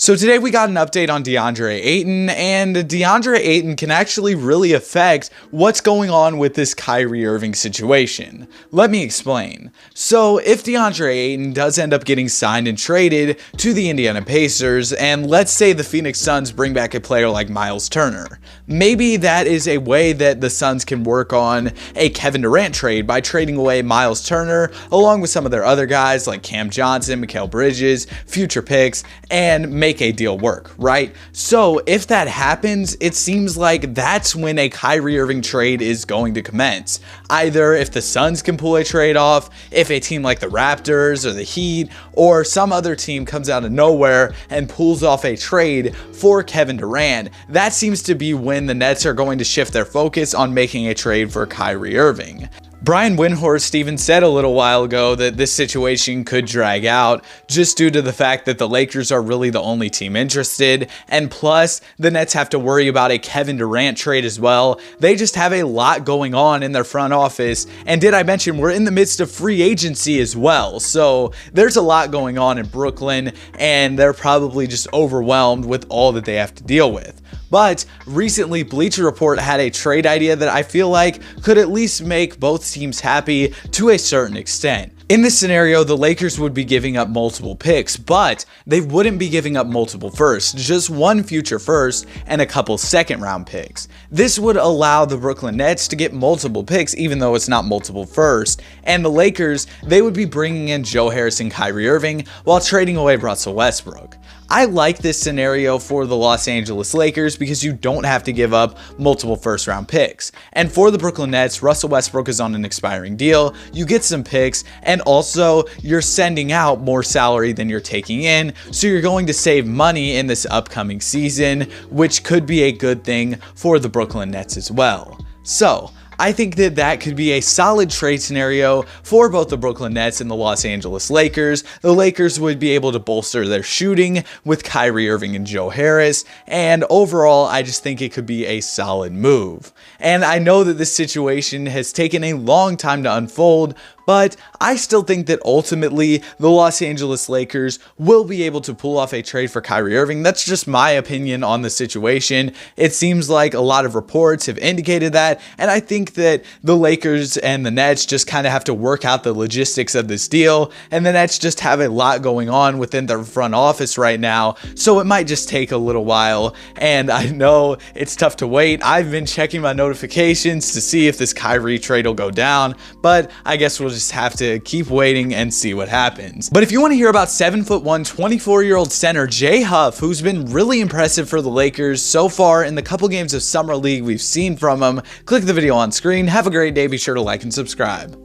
So today we got an update on DeAndre Ayton, and DeAndre Ayton can actually really affect what's going on with this Kyrie Irving situation. Let me explain. So if DeAndre Ayton does end up getting signed and traded to the Indiana Pacers, and let's say the Phoenix Suns bring back a player like Miles Turner, maybe that is a way that the Suns can work on a Kevin Durant trade by trading away Miles Turner along with some of their other guys like Cam Johnson, Mikal Bridges, future picks, and make a deal work, right? So if that happens, it seems like that's when a Kyrie Irving trade is going to commence. Either if the Suns can pull a trade off, if a team like the Raptors or the Heat or some other team comes out of nowhere and pulls off a trade for Kevin Durant, that seems to be when the Nets are going to shift their focus on making a trade for Kyrie Irving. Brian Windhorst even said a little while ago that this situation could drag out just due to the fact that the Lakers are really the only team interested, and plus the Nets have to worry about a Kevin Durant trade as well. They just have a lot going on in their front office, and did I mention we're in the midst of free agency as well, so there's a lot going on in Brooklyn and they're probably just overwhelmed with all that they have to deal with. But recently, Bleacher Report had a trade idea that I feel like could at least make both teams happy to a certain extent. In this scenario, the Lakers would be giving up multiple picks, but they wouldn't be giving up multiple firsts, just one future first and a couple second-round picks. This would allow the Brooklyn Nets to get multiple picks, even though it's not multiple first, and the Lakers, they would be bringing in Joe Harris and Kyrie Irving while trading away Russell Westbrook. I like this scenario for the Los Angeles Lakers because you don't have to give up multiple first-round picks. And for the Brooklyn Nets, Russell Westbrook is on an expiring deal, you get some picks, and also you're sending out more salary than you're taking in, so you're going to save money in this upcoming season, which could be a good thing for the Brooklyn Nets as well. So I think that that could be a solid trade scenario for both the Brooklyn Nets and the Los Angeles Lakers. The Lakers would be able to bolster their shooting with Kyrie Irving and Joe Harris, and overall, I just think it could be a solid move. And I know that this situation has taken a long time to unfold, but I still think that ultimately the Los Angeles Lakers will be able to pull off a trade for Kyrie Irving. That's just my opinion on the situation. It seems like a lot of reports have indicated that, and I think that the Lakers and the Nets just kind of have to work out the logistics of this deal, and the Nets just have a lot going on within their front office right now, so it might just take a little while, and I know it's tough to wait. I've been checking my notifications to see if this Kyrie trade will go down, but I guess we'll just have to keep waiting and see what happens. But if you want to hear about 7'1", 24-year-old center Jay Huff, who's been really impressive for the Lakers so far in the couple games of Summer League we've seen from him, click the video on screen. Have a great day. Be sure to like and subscribe.